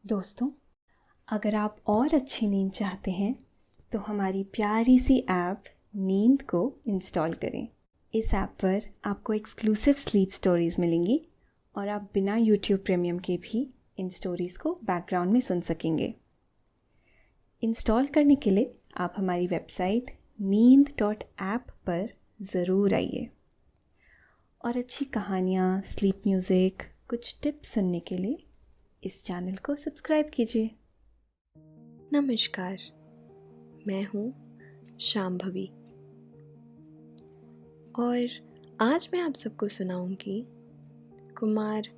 दोस्तों, अगर आप और अच्छी नींद चाहते हैं तो हमारी प्यारी सी ऐप नींद को इंस्टॉल करें। इस ऐप पर आपको एक्सक्लूसिव स्लीप स्टोरीज़ मिलेंगी और आप बिना यूट्यूब प्रीमियम के भी इन स्टोरीज़ को बैकग्राउंड में सुन सकेंगे। इंस्टॉल करने के लिए आप हमारी वेबसाइट neend.app पर ज़रूर आइए और अच्छी कहानियाँ, स्लीप म्यूज़िक, कुछ टिप्स सुनने के लिए इस चैनल को सब्सक्राइब कीजिए। नमस्कार, मैं हूँ शांभवी और आज मैं आप सबको सुनाऊंगी कुमार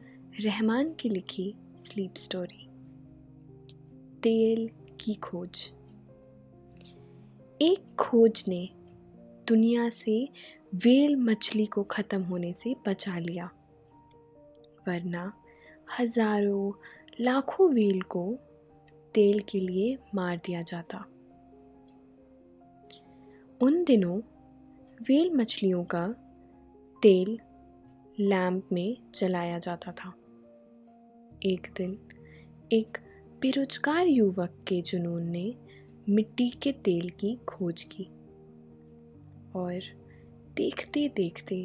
रहमान की लिखी स्लीप स्टोरी तेल की खोज। एक खोज ने दुनिया से व्हेल मछली को खत्म होने से बचा लिया, वरना हजारों लाखों व्हेल को तेल के लिए मार दिया जाता। उन दिनों व्हेल मछलियों का तेल लैंप में जलाया जाता था। एक दिन एक बेरोजगार युवक के जुनून ने मिट्टी के तेल की खोज की और देखते देखते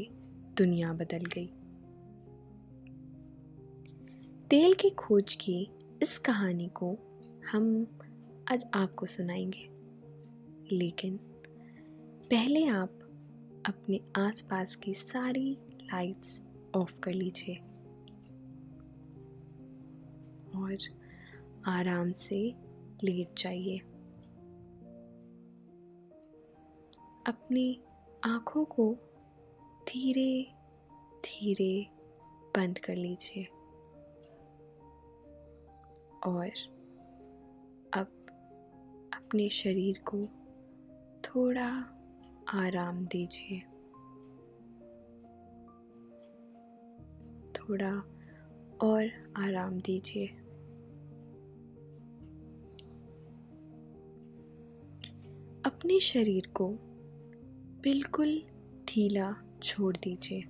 दुनिया बदल गई। तेल की खोज की इस कहानी को हम आज आपको सुनाएंगे, लेकिन पहले आप अपने आसपास की सारी लाइट्स ऑफ कर लीजिए और आराम से लेट जाइए। अपनी आँखों को धीरे धीरे बंद कर लीजिए और अब अपने शरीर को थोड़ा आराम दीजिए। थोड़ा और आराम दीजिए। अपने शरीर को बिल्कुल ढीला छोड़ दीजिए।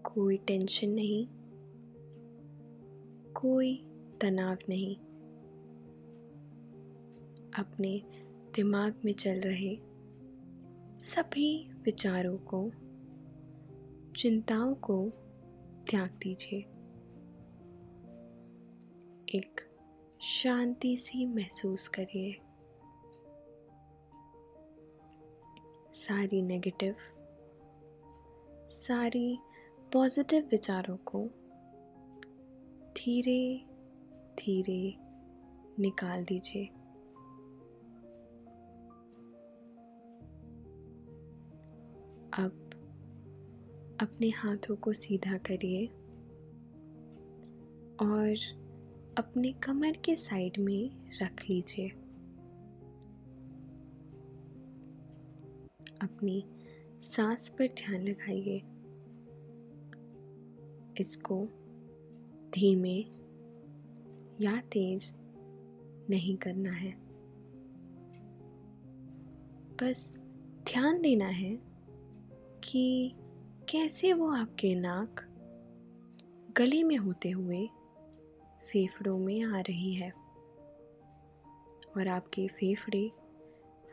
कोई टेंशन नहीं, कोई तनाव नहीं। अपने दिमाग में चल रहे सभी विचारों को, चिंताओं को त्याग दीजिए। एक शांति सी महसूस करिए। सारी नेगेटिव, सारी पॉजिटिव विचारों को धीरे धीरे निकाल दीजिए। अब अपने हाथों को सीधा करिए और अपने कमर के साइड में रख लीजिए। अपनी सांस पर ध्यान लगाइए। इसको धीमे या तेज नहीं करना है, बस ध्यान देना है कि कैसे वो आपके नाक गले में होते हुए फेफड़ों में आ रही है और आपके फेफड़े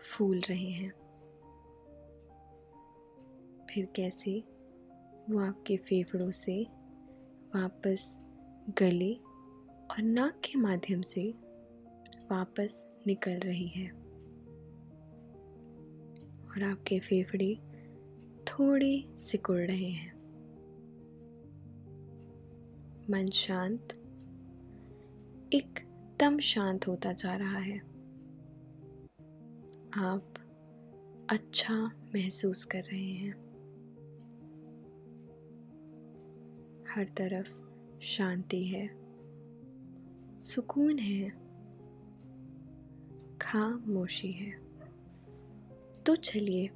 फूल रहे हैं। फिर कैसे वो आपके फेफड़ों से वापस गले और नाक के माध्यम से वापस निकल रही है और आपके फेफड़े थोड़े सिकुड़ रहे हैं। मन शांत, एकदम शांत होता जा रहा है। आप अच्छा महसूस कर रहे हैं। हर तरफ शांति है, सुकून है, खामोशी है। तो चलिए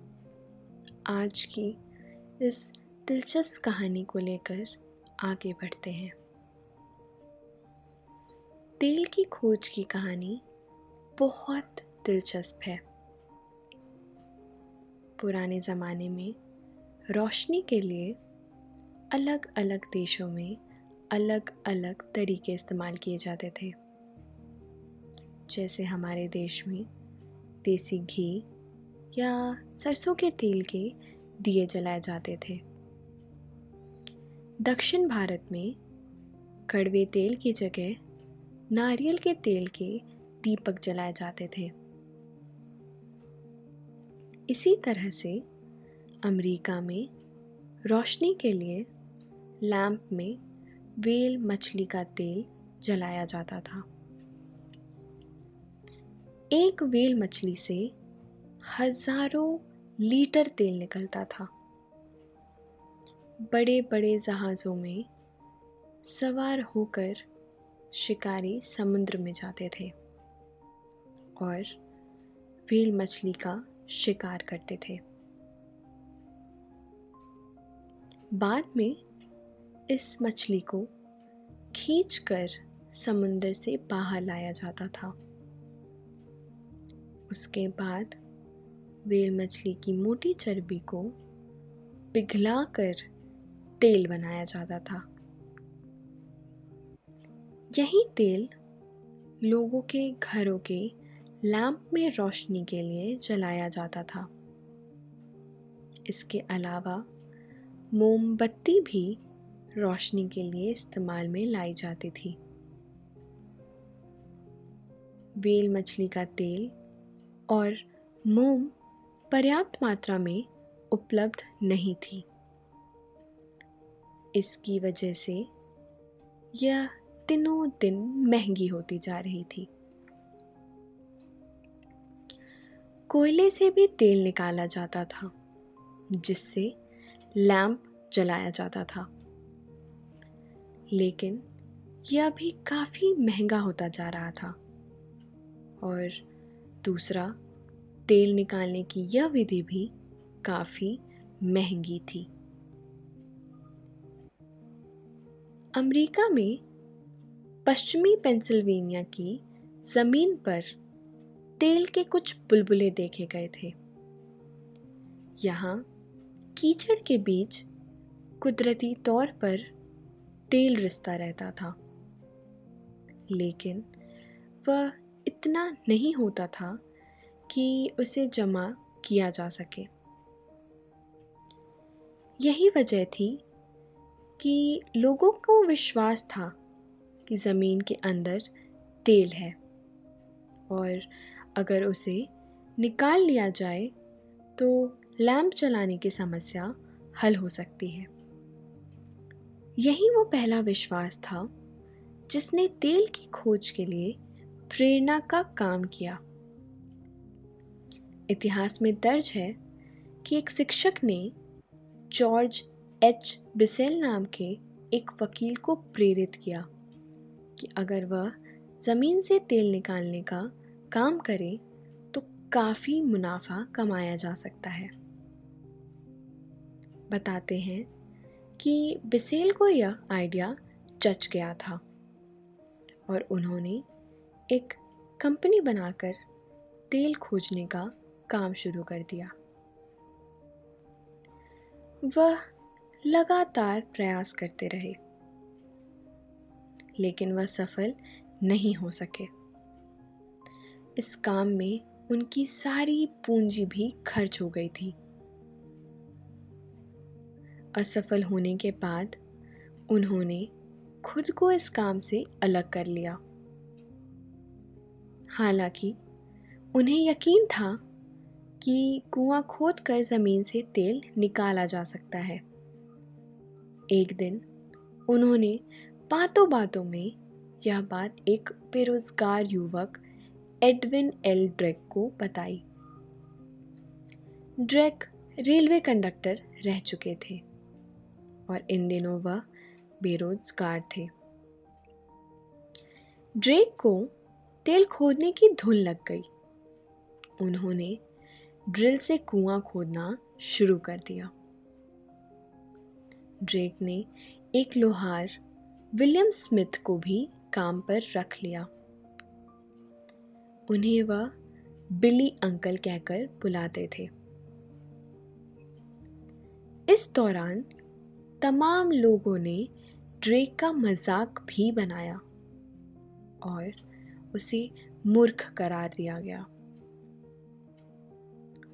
आज की इस दिलचस्प कहानी को लेकर आगे बढ़ते हैं। तेल की खोज की कहानी बहुत दिलचस्प है। पुराने ज़माने में रोशनी के लिए अलग अलग देशों में अलग अलग तरीके इस्तेमाल किए जाते थे। जैसे हमारे देश में देसी घी या सरसों के तेल के दिए जलाए जाते थे। दक्षिण भारत में कड़वे तेल की जगह नारियल के तेल के दीपक जलाए जाते थे। इसी तरह से अमेरिका में रोशनी के लिए लैंप में व्हेल मछली का तेल जलाया जाता था। एक व्हेल मछली से हजारों लीटर तेल निकलता था। बड़े बड़े जहाज़ों में सवार होकर शिकारी समुद्र में जाते थे और व्हेल मछली का शिकार करते थे। बाद में इस मछली को खींचकर समुद्र से बाहर लाया जाता था। उसके बाद व्हेल मछली की मोटी चर्बी को पिघलाकर तेल बनाया जाता था। यही तेल लोगों के घरों के लैंप में रोशनी के लिए जलाया जाता था। इसके अलावा मोमबत्ती भी रोशनी के लिए इस्तेमाल में लाई जाती थी। व्हेल मछली का तेल और मोम पर्याप्त मात्रा में उपलब्ध नहीं थी। इसकी वजह से यह दिनों दिन महंगी होती जा रही थी। कोयले से भी तेल निकाला जाता था, जिससे लैंप जलाया जाता था, लेकिन यह भी काफ़ी महंगा होता जा रहा था। और दूसरा, तेल निकालने की यह विधि भी काफ़ी महंगी थी। अमेरिका में पश्चिमी पेंसिल्वेनिया की ज़मीन पर तेल के कुछ बुलबुले देखे गए थे। यहाँ कीचड़ के बीच कुदरती तौर पर तेल रिसता रहता था, लेकिन वह इतना नहीं होता था कि उसे जमा किया जा सके। यही वजह थी कि लोगों को विश्वास था कि ज़मीन के अंदर तेल है और अगर उसे निकाल लिया जाए तो लैंप जलाने की समस्या हल हो सकती है। यही वो पहला विश्वास था जिसने तेल की खोज के लिए प्रेरणा का काम किया। इतिहास में दर्ज है कि एक शिक्षक ने जॉर्ज एच बिसेल नाम के एक वकील को प्रेरित किया कि अगर वह ज़मीन से तेल निकालने का काम करे तो काफ़ी मुनाफा कमाया जा सकता है। बताते हैं कि बिसेल को यह आइडिया जच गया था और उन्होंने एक कंपनी बनाकर तेल खोजने का काम शुरू कर दिया। वह लगातार प्रयास करते रहे, लेकिन वह सफल नहीं हो सके। इस काम में उनकी सारी पूंजी भी खर्च हो गई थी। असफल होने के बाद उन्होंने खुद को इस काम से अलग कर लिया। हालांकि उन्हें यकीन था कि कुआं खोदकर ज़मीन से तेल निकाला जा सकता है। एक दिन उन्होंने बातों बातों में यह बात एक बेरोजगार युवक एडविन एल ड्रेक को बताई। ड्रेक रेलवे कंडक्टर रह चुके थे और इन दिनों वह बेरोजगार थे। ड्रेक को तेल खोदने की धुन लग गई। उन्होंने ड्रिल से कुआं खोदना शुरू कर दिया। ड्रेक ने एक लोहार विलियम स्मिथ को भी काम पर रख लिया। उन्हें वह बिली अंकल कहकर बुलाते थे। इस दौरान तमाम लोगों ने ड्रेक का मजाक भी बनाया और उसे मूर्ख करार दिया गया।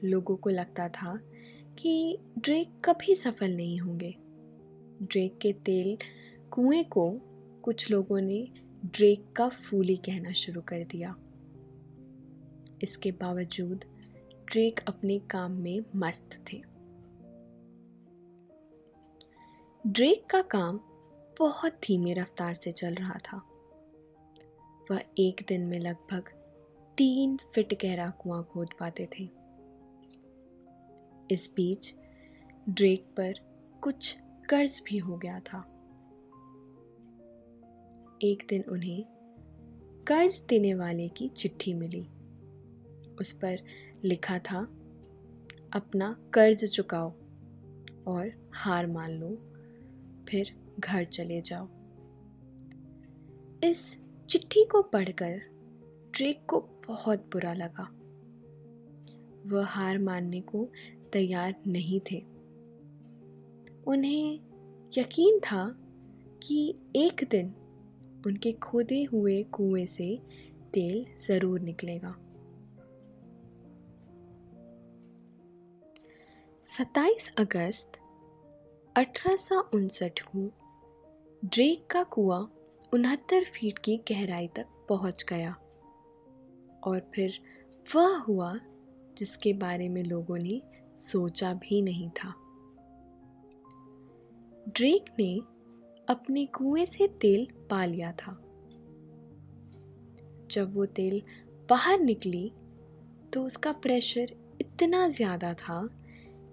लोगों को लगता था कि ड्रेक कभी सफल नहीं होंगे। ड्रेक के तेल कुएं को कुछ लोगों ने ड्रेक का फूली कहना शुरू कर दिया। इसके बावजूद ड्रेक अपने काम में मस्त थे। ड्रेक का काम बहुत धीमी रफ्तार से चल रहा था। वह एक दिन में लगभग 3 फीट गहरा कुआं खोद पाते थे। इस बीच ड्रेक पर कुछ कर्ज भी हो गया था। एक दिन उन्हें कर्ज देने वाले की चिट्ठी मिली। उस पर लिखा था, अपना कर्ज चुकाओ और हार मान लो, फिर घर चले जाओ। इस चिट्ठी को पढ़कर ड्रेक को बहुत बुरा लगा। वह हार मानने को तैयार नहीं थे। उन्हें यकीन था कि एक दिन उनके खोदे हुए कुएं से तेल जरूर निकलेगा। 27 अगस्त 1859 को ड्रेक का कुआं 69 फीट की गहराई तक पहुंच गया और फिर वह हुआ जिसके बारे में लोगों ने सोचा भी नहीं था। ड्रेक ने अपने कुएं से तेल पा लिया था। जब वो तेल बाहर निकली तो उसका प्रेशर इतना ज्यादा था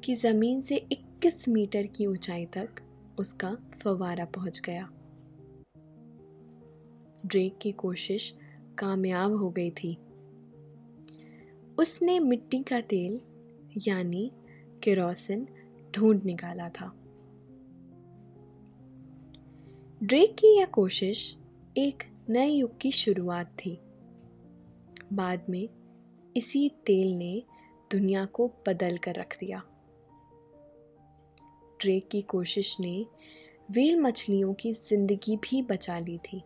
कि जमीन से 21 मीटर की ऊंचाई तक उसका फव्वारा पहुंच गया। ड्रेक की कोशिश कामयाब हो गई थी। उसने मिट्टी का तेल यानी केरोसिन ढूंढ निकाला था। ड्रेक की यह कोशिश एक नए युग की शुरुआत थी। बाद में इसी तेल ने दुनिया को बदल कर रख दिया। ड्रेक की कोशिश ने व्हेल मछलियों की जिंदगी भी बचा ली थी।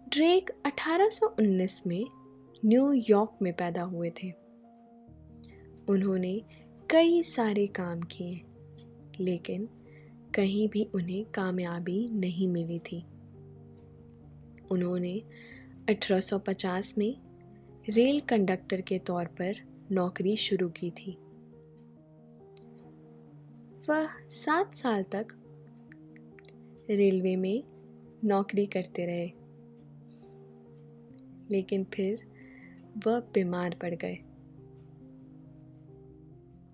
ड्रेक 1819 में न्यूयॉर्क में पैदा हुए थे। उन्होंने कई सारे काम किए, लेकिन कहीं भी उन्हें कामयाबी नहीं मिली थी। उन्होंने 1850 में रेल कंडक्टर के तौर पर नौकरी शुरू की थी। वह 7 साल तक रेलवे में नौकरी करते रहे, लेकिन फिर वह बीमार पड़ गए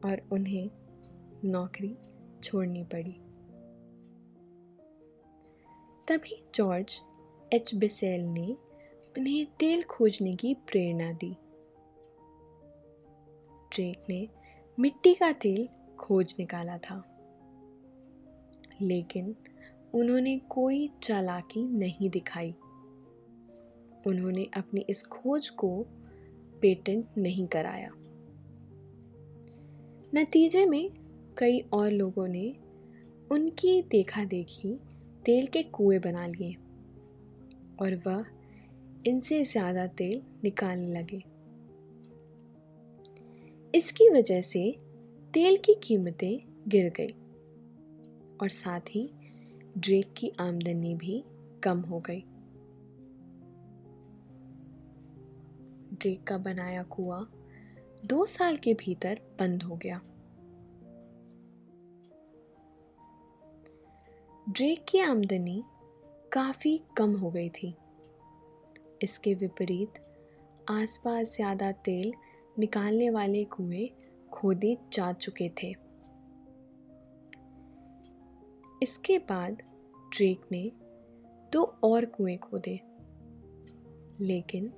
और उन्हें नौकरी छोड़नी पड़ी। तभी जॉर्ज एच बेसेल ने उन्हें तेल खोजने की प्रेरणा दी। ड्रेक ने मिट्टी का तेल खोज निकाला था, लेकिन उन्होंने कोई चालाकी नहीं दिखाई। उन्होंने अपनी इस खोज को पेटेंट नहीं कराया। नतीजे में कई और लोगों ने उनकी देखा देखी तेल के कुएं बना लिए और वह इनसे ज्यादा तेल निकालने लगे। इसकी वजह से तेल की कीमतें गिर गई और साथ ही ड्रेक की आमदनी भी कम हो गई। ड्रेक का बनाया कुआं 2 साल के भीतर बंद हो गया। ड्रेक की आमदनी काफी कम हो गई थी। इसके विपरीत आसपास ज्यादा तेल निकालने वाले कुएं खोदे जा चुके थे। इसके बाद ड्रेक ने 2 और कुएं खोदे, लेकिन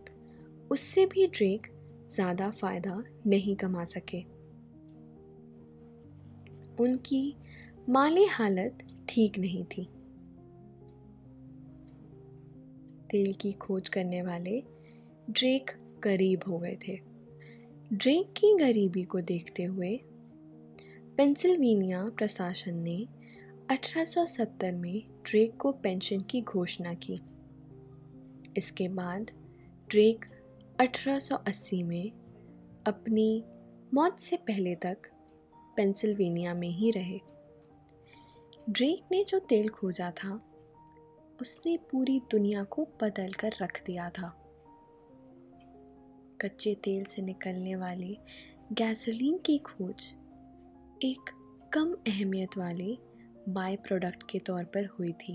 उससे भी ड्रेक ज्यादा फायदा नहीं कमा सके। उनकी माली हालत ठीक नहीं थी। तेल की खोज करने वाले ड्रेक गरीब हो गए थे। ड्रेक की गरीबी को देखते हुए पेंसिल्वेनिया प्रशासन ने 1870 में ड्रेक को पेंशन की घोषणा की। इसके बाद ड्रेक 1880 में अपनी मौत से पहले तक पेंसिल्वेनिया में ही रहे। ड्रेक ने जो तेल खोजा था उसने पूरी दुनिया को बदल कर रख दिया था। कच्चे तेल से निकलने वाले गैसोलीन की खोज एक कम अहमियत वाले बाय प्रोडक्ट के तौर पर हुई थी,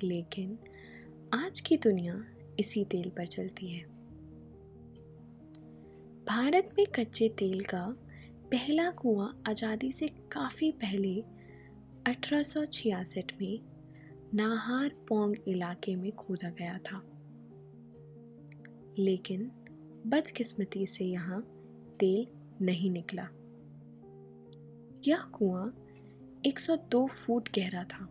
लेकिन आज की दुनिया इसी तेल पर चलती है। भारत में कच्चे तेल का पहला कुआं आज़ादी से काफ़ी पहले 1866 में नाहर पोंग इलाके में खोदा गया था, लेकिन बदकिस्मती से यहाँ तेल नहीं निकला। यह कुआं 102 फुट गहरा था।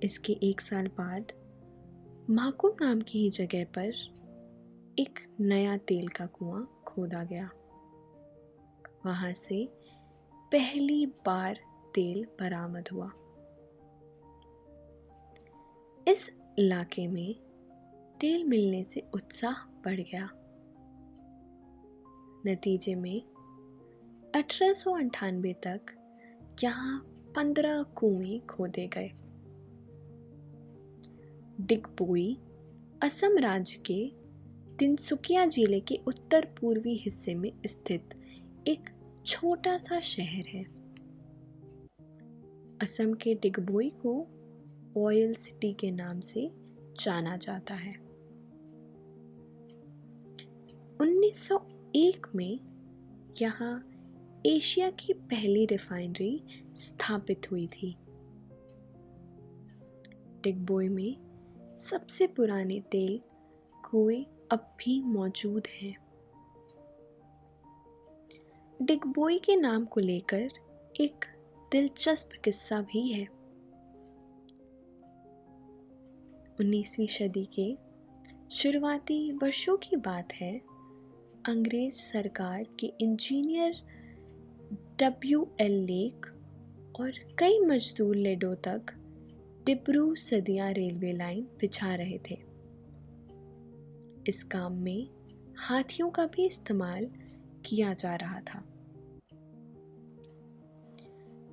इसके एक साल बाद माकुम नाम की ही जगह पर एक नया तेल का कुआं खोदा गया। वहां से पहली बार तेल बरामद हुआ। इस इलाके में तेल मिलने से उत्साह बढ़ गया। नतीजे में 1898 तक यहाँ 15 कुएं खोदे गए। डिगबोई असम राज्य के तिनसुकिया जिले के उत्तर पूर्वी हिस्से में स्थित एक छोटा सा शहर है। असम के डिगबोई को ऑयल सिटी के नाम से जाना जाता है। 1901 में यहाँ एशिया की पहली रिफाइनरी स्थापित हुई थी। डिगबोई में सबसे पुराने तेल कुएं अब भी मौजूद हैं। डिगबोई के नाम को लेकर एक दिलचस्प किस्सा भी है। 19वीं सदी के शुरुआती वर्षों की बात है। अंग्रेज सरकार के इंजीनियर W.L. लेक और कई मजदूर लेडो तक डिब्रू सदिया रेलवे लाइन बिछा रहे थे। इस काम में हाथियों का भी इस्तेमाल किया जा रहा था।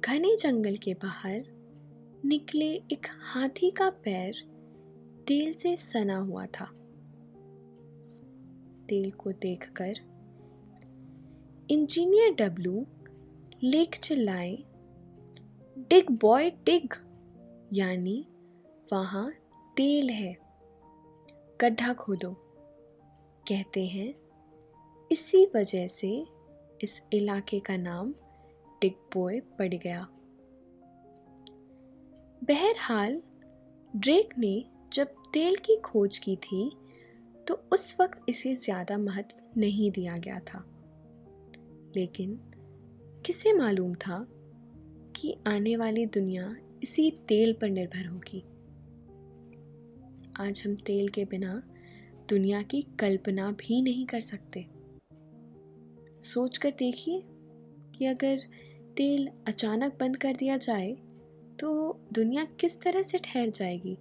घने जंगल के बाहर निकले एक हाथी का पैर तेल से सना हुआ था। तेल को देखकर इंजीनियर डब्लू लेक चिल्लाए, डिग बॉय डिग, यानी वहां तेल है, गड्ढा खोदो। कहते हैं इसी वजह से इस इलाके का नाम डिगबोय पड़ गया। बहरहाल ड्रेक ने जब तेल की खोज की थी तो उस वक्त इसे ज़्यादा महत्व नहीं दिया गया था, लेकिन किसे मालूम था कि आने वाली दुनिया इसी तेल पर निर्भर होगी। आज हम तेल के बिना दुनिया की कल्पना भी नहीं कर सकते। सोचकर देखिए कि अगर तेल अचानक बंद कर दिया जाए तो दुनिया किस तरह से ठहर जाएगी।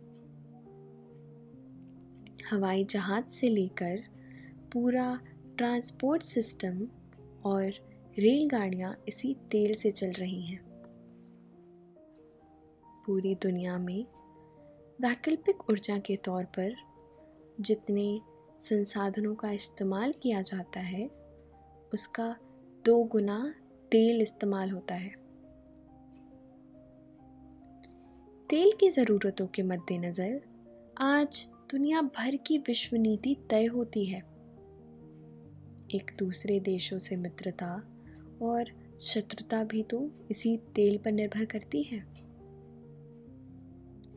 हवाई जहाज से लेकर पूरा ट्रांसपोर्ट सिस्टम और रेलगाड़ियां इसी तेल से चल रही हैं। पूरी दुनिया में वैकल्पिक ऊर्जा के तौर पर जितने संसाधनों का इस्तेमाल किया जाता है उसका 2 गुना तेल इस्तेमाल होता है। तेल की ज़रूरतों के मद्देनज़र आज दुनिया भर की विश्व नीति तय होती है। एक दूसरे देशों से मित्रता और शत्रुता भी तो इसी तेल पर निर्भर करती है।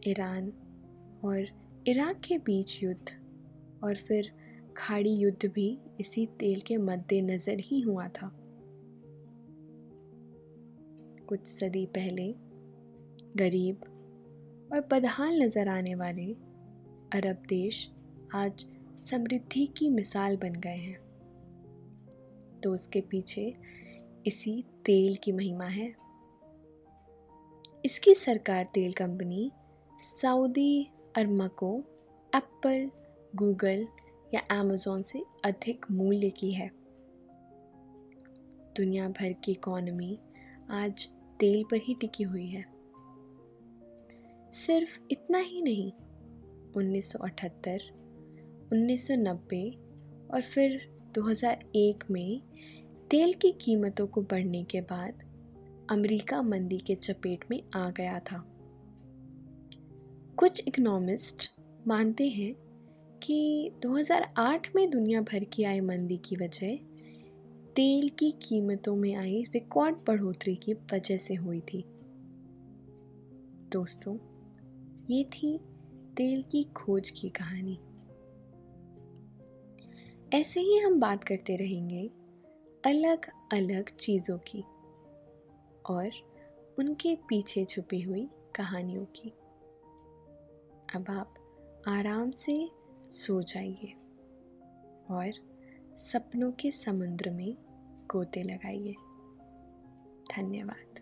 ईरान और इराक के बीच युद्ध और फिर खाड़ी युद्ध भी इसी तेल के मद्देनज़र ही हुआ था। कुछ सदी पहले गरीब और बदहाल नज़र आने वाले अरब देश आज समृद्धि की मिसाल बन गए हैं, तो उसके पीछे इसी तेल की महिमा है। इसकी सरकार तेल कंपनी सऊदी अरमको एप्पल, गूगल या अमेज़न से अधिक मूल्य की है। दुनिया भर की इकोनॉमी आज तेल पर ही टिकी हुई है। सिर्फ इतना ही नहीं, 1978, 1990 और फिर 2001 में तेल की कीमतों को बढ़ने के बाद अमेरिका मंदी के चपेट में आ गया था। कुछ इकोनॉमिस्ट मानते हैं कि 2008 में दुनिया भर की आई मंदी की वजह तेल की कीमतों में आई रिकॉर्ड बढ़ोतरी की वजह से हुई थी। दोस्तों, ये थी तेल की खोज की कहानी। ऐसे ही हम बात करते रहेंगे अलग अलग चीज़ों की और उनके पीछे छुपी हुई कहानियों की। अब आप आराम से सो जाइए और सपनों के समुद्र में गोते लगाइए। धन्यवाद।